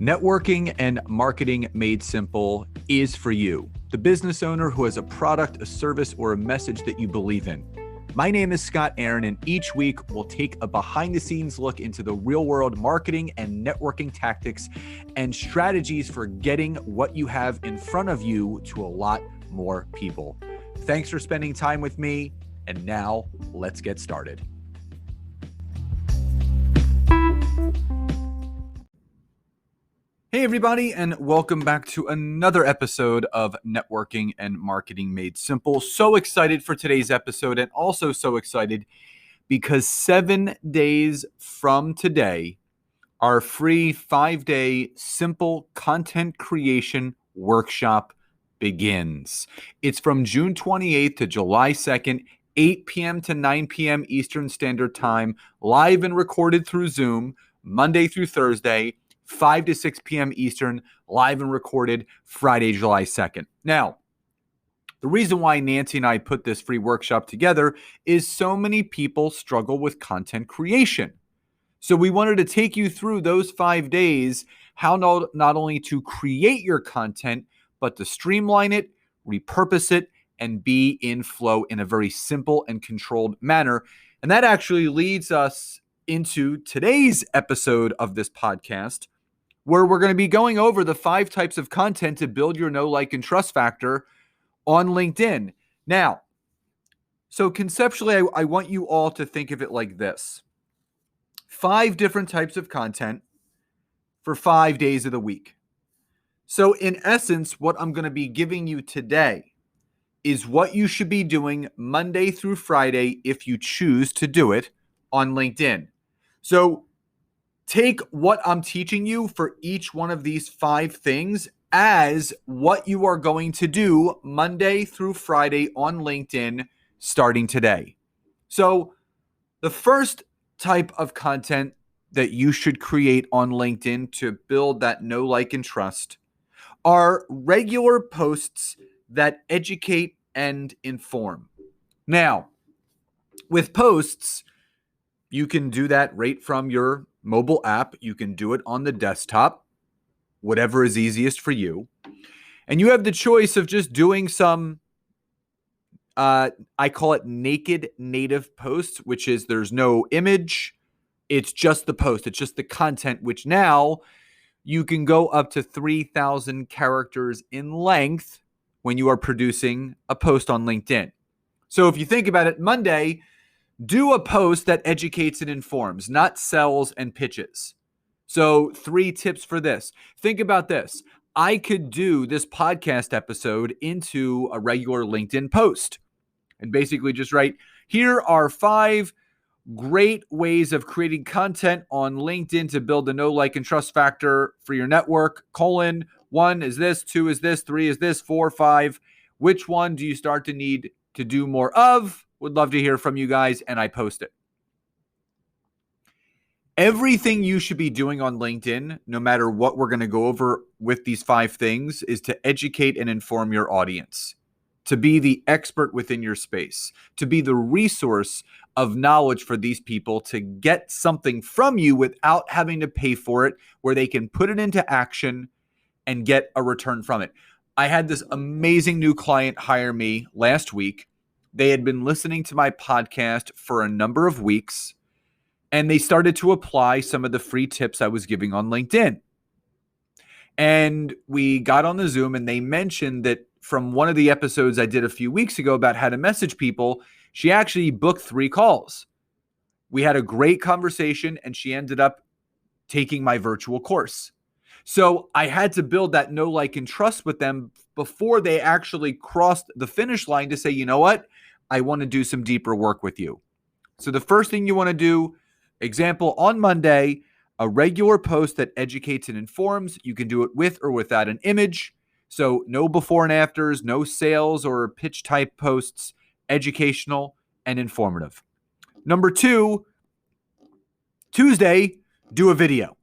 Networking and marketing made simple is for you, the business owner who has a product, a service, or a message that you believe in. My name is Scott Aaron, and each week we'll take a behind-the-scenes look into the real-world marketing and networking tactics and strategies for getting what you have in front of you to a lot more people. Thanks for spending time with me, and now let's get started. Hey everybody, and welcome back to another episode of Networking and Marketing Made Simple. So excited for today's episode, and also so excited because 7 days from today, our free 5-day simple content creation workshop begins. It's from June 28th to July 2nd, 8 p.m. to 9 p.m. Eastern Standard Time, live and recorded through Zoom, Monday through Thursday, 5 to 6 p.m. Eastern, live and recorded Friday, July 2nd. Now, the reason why Nancy and I put this free workshop together is so many people struggle with content creation. So we wanted to take you through those 5 days, how not only to create your content, but to streamline it, repurpose it, and be in flow in a very simple and controlled manner. And that actually leads us into today's episode of this podcast, where we're going to be going over the 5 types of content to build your know, like, and trust factor on LinkedIn. Now, so conceptually, I want you all to think of it like this. 5 different types of content for 5 days of the week. So in essence, what I'm going to be giving you today is what you should be doing Monday through Friday if you choose to do it on LinkedIn. So take what I'm teaching you for each one of these 5 things as what you are going to do Monday through Friday on LinkedIn starting today. So the first type of content that you should create on LinkedIn to build that know, like, and trust are regular posts that educate and inform. Now, with posts, you can do that right from your mobile app. You can do it on the desktop, whatever is easiest for you. And you have the choice of just doing some, I call it naked native posts, which is there's no image. It's just the post. It's just the content, which now you can go up to 3,000 characters in length when you are producing a post on LinkedIn. So if you think about it, Monday, do a post that educates and informs, not sells and pitches. So 3 tips for this. Think about this. I could do this podcast episode into a regular LinkedIn post and basically just write, here are 5 great ways of creating content on LinkedIn to build the know, like, and trust factor for your network. 1 is this, 2 is this, 3 is this, 4, 5. Which one do you start to need to do more of? Would love to hear from you guys, and I post it. Everything you should be doing on LinkedIn, no matter what we're going to go over with these 5 things, is to educate and inform your audience, to be the expert within your space, to be the resource of knowledge for these people to get something from you without having to pay for it, where they can put it into action and get a return from it. I had this amazing new client hire me last week. They had been listening to my podcast for a number of weeks, and they started to apply some of the free tips I was giving on LinkedIn. And we got on the Zoom, and they mentioned that from one of the episodes I did a few weeks ago about how to message people, she actually booked 3 calls. We had a great conversation, and she ended up taking my virtual course. So I had to build that know, like, and trust with them before they actually crossed the finish line to say, you know what? I want to do some deeper work with you. So the first thing you want to do, example, on Monday, a regular post that educates and informs. You can do it with or without an image. So no before and afters, no sales or pitch type posts, educational and informative. Number 2, Tuesday, do a video.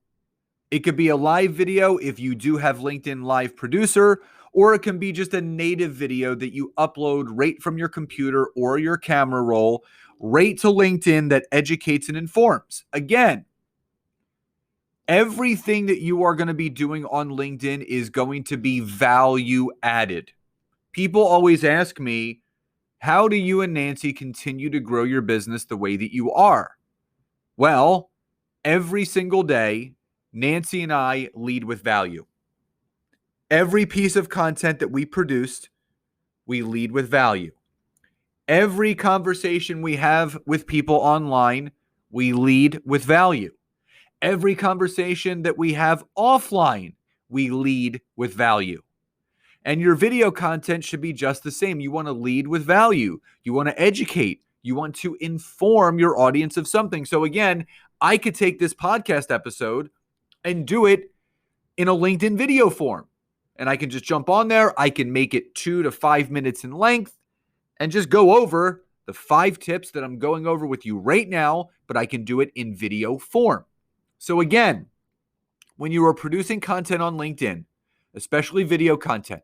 It could be a live video if you do have LinkedIn Live Producer, or it can be just a native video that you upload right from your computer or your camera roll right to LinkedIn that educates and informs. Again, Everything that you are going to be doing on LinkedIn is going to be value added. People always ask me, how do you and Nancy continue to grow your business the way that you are? Well, every single day, Nancy and I lead with value. Every piece of content that we produced, we lead with value. Every conversation we have with people online, we lead with value. Every conversation that we have offline, we lead with value. And your video content should be just the same. You want to lead with value. You want to educate. You want to inform your audience of something. So again, I could take this podcast episode and do it in a LinkedIn video form. And I can just jump on there. I can make it 2 to 5 minutes in length and just go over the 5 tips that I'm going over with you right now, but I can do it in video form. So again, when you are producing content on LinkedIn, especially video content,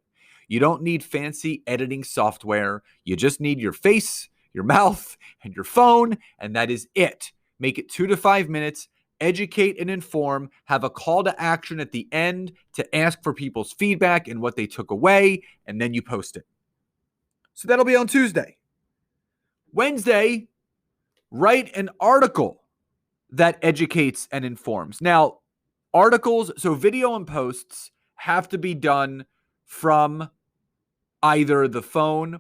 you don't need fancy editing software. You just need your face, your mouth, and your phone, and that is it. Make it 2 to 5 minutes, educate and inform, have a call to action at the end to ask for people's feedback and what they took away, and then you post it. So that'll be on Tuesday. Wednesday, write an article that educates and informs. Now, articles, so video and posts have to be done from either the phone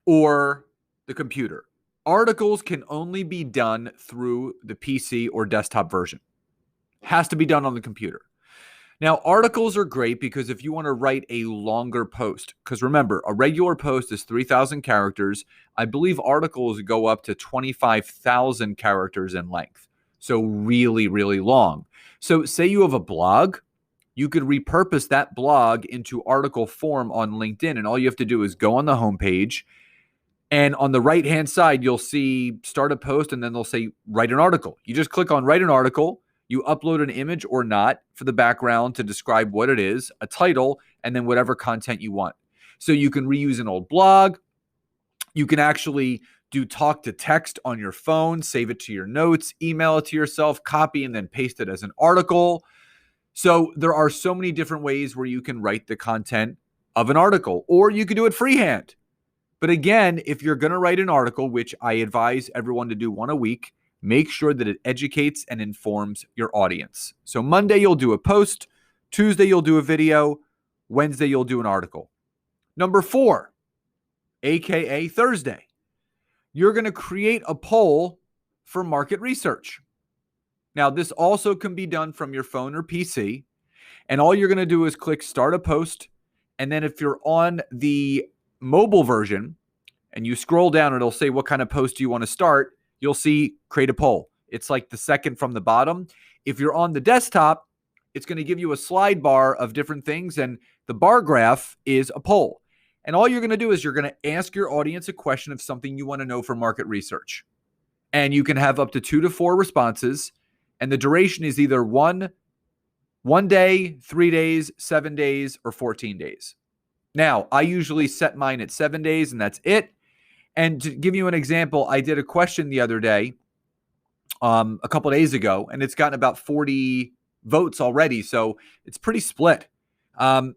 or the computer. Articles can only be done through the PC or desktop version. Has to be done on the computer. Now, articles are great because if you want to write a longer post, because remember, a regular post is 3,000 characters. I believe articles go up to 25,000 characters in length. So really, really long. So say you have a blog, you could repurpose that blog into article form on LinkedIn. And all you have to do is go on the homepage. And on the right-hand side, you'll see start a post, and then they'll say write an article. You just click on write an article. You upload an image or not for the background to describe what it is, a title, and then whatever content you want. So you can reuse an old blog. You can actually do talk to text on your phone, save it to your notes, email it to yourself, copy, and then paste it as an article. So there are so many different ways where you can write the content of an article, or you can do it freehand. But again, if you're going to write an article, which I advise everyone to do one a week, make sure that it educates and informs your audience. So Monday, you'll do a post. Tuesday, you'll do a video. Wednesday, you'll do an article. Number 4, AKA Thursday, you're going to create a poll for market research. Now, this also can be done from your phone or PC. And all you're going to do is click start a post. And then if you're on the mobile version and you scroll down, it'll say what kind of post do you want to start. You'll see create a poll. It's like the second from the bottom. If you're on the desktop, it's going to give you a slide bar of different things, and the bar graph is a poll. And all you're going to do is you're going to ask your audience a question of something you want to know for market research. And you can have up to 2 to 4 responses, and the duration is either one day, 3 days, 7 days, or 14 days. Now, I usually set mine at 7 days, and that's it. And to give you an example, I did a question the other day, a couple of days ago, and it's gotten about 40 votes already. So it's pretty split. And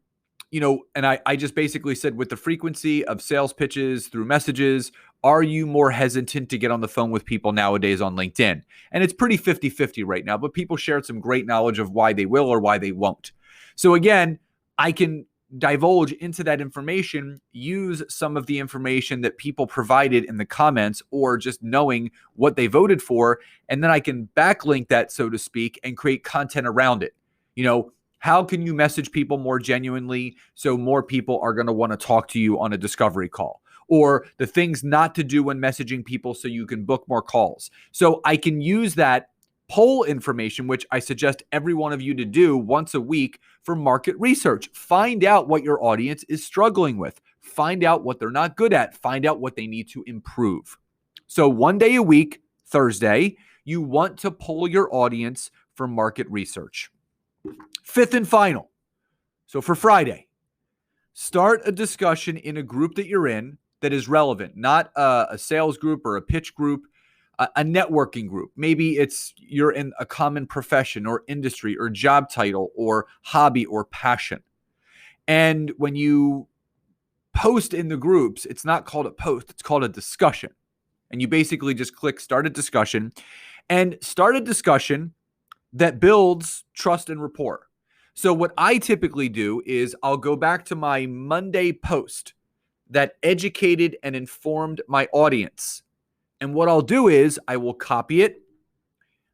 I just basically said, with the frequency of sales pitches through messages, are you more hesitant to get on the phone with people nowadays on LinkedIn? And it's pretty 50-50 right now, but people shared some great knowledge of why they will or why they won't. So again, I can divulge into that information, use some of the information that people provided in the comments or just knowing what they voted for, and then I can backlink that, so to speak, and create content around it. How can you message people more genuinely so more people are going to want to talk to you on a discovery call? Or the things not to do when messaging people so you can book more calls. So I can use that poll information, which I suggest every one of you to do once a week for market research. Find out what your audience is struggling with. Find out what they're not good at. Find out what they need to improve. So 1 day a week, Thursday, you want to poll your audience for market research. 5th and final. So for Friday, start a discussion in a group that you're in that is relevant, not a sales group or a pitch group. a networking group. Maybe you're in a common profession or industry or job title or hobby or passion. And when you post in the groups, it's not called a post, it's called a discussion. And you basically just click start a discussion and start a discussion that builds trust and rapport. So what I typically do is I'll go back to my Monday post that educated and informed my audience. And what I'll do is I will copy it.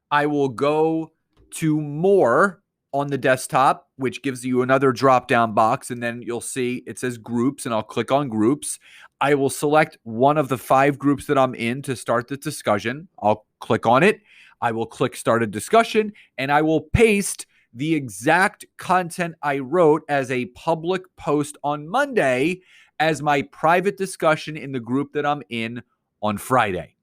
I will go to more on the desktop, which gives you another drop-down box. And then you'll see it says groups, and I'll click on groups. I will select one of the 5 groups that I'm in to start the discussion. I'll click on it. I will click start a discussion, and I will paste the exact content I wrote as a public post on Monday as my private discussion in the group that I'm in on Friday.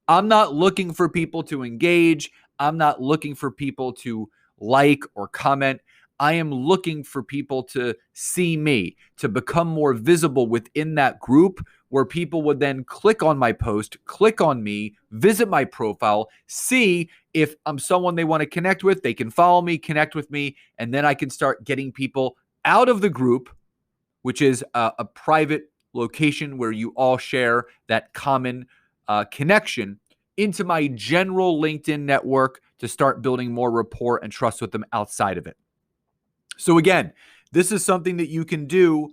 I'm not looking for people to engage. I'm not looking for people to like or comment. I am looking for people to see me, to become more visible within that group, where people would then click on my post, click on me, visit my profile, see if I'm someone they want to connect with. They can follow me, connect with me, and then I can start getting people out of the group, which is a private location where you all share that common connection, into my general LinkedIn network to start building more rapport and trust with them outside of it. So again, this is something that you can do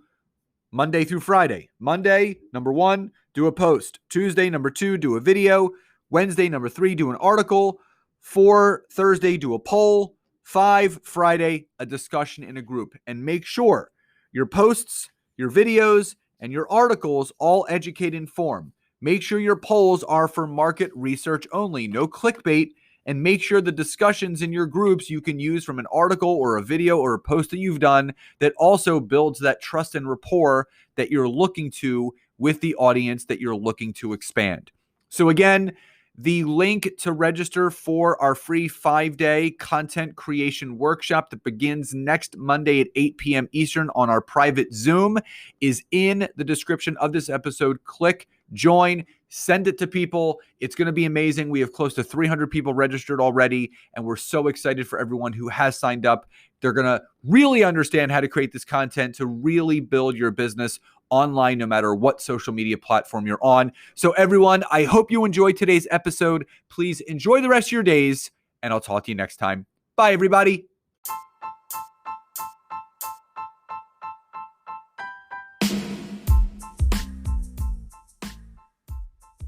Monday through Friday. Monday, number 1, do a post. Tuesday, number 2, do a video. Wednesday, number 3, do an article. 4, Thursday, do a poll. 5, Friday, a discussion in a group. And make sure your posts, your videos, and your articles all educate and inform. Make sure your polls are for market research only, no clickbait, and make sure the discussions in your groups you can use from an article or a video or a post that you've done that also builds that trust and rapport that you're looking to with the audience that you're looking to expand. So again, the link to register for our free 5-day content creation workshop that begins next Monday at 8 p.m. Eastern on our private Zoom is in the description of this episode. Click join, send it to people. It's going to be amazing. We have close to 300 people registered already, and we're so excited for everyone who has signed up. They're going to really understand how to create this content to really build your business online, no matter what social media platform you're on. So everyone, I hope you enjoyed today's episode. Please enjoy the rest of your days, and I'll talk to you next time. Bye, everybody.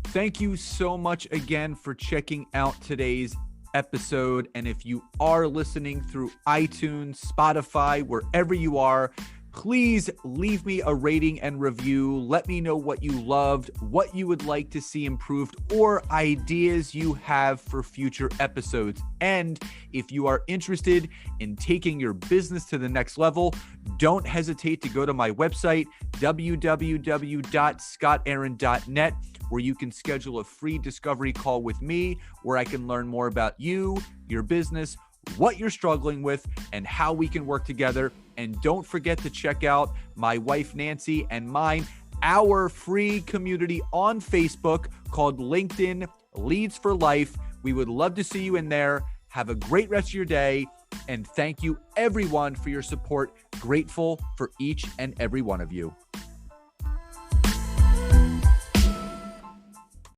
Thank you so much again for checking out today's episode. And if you are listening through iTunes, Spotify, wherever you are, please leave me a rating and review. Let me know what you loved, what you would like to see improved, or ideas you have for future episodes. And if you are interested in taking your business to the next level, don't hesitate to go to my website, www.scottaaron.net, where you can schedule a free discovery call with me, where I can learn more about you, your business, what you're struggling with, and how we can work together. And don't forget to check out my wife, Nancy, and mine, our free community on Facebook called LinkedIn Leads for Life. We would love to see you in there. Have a great rest of your day. And thank you, everyone, for your support. Grateful for each and every one of you.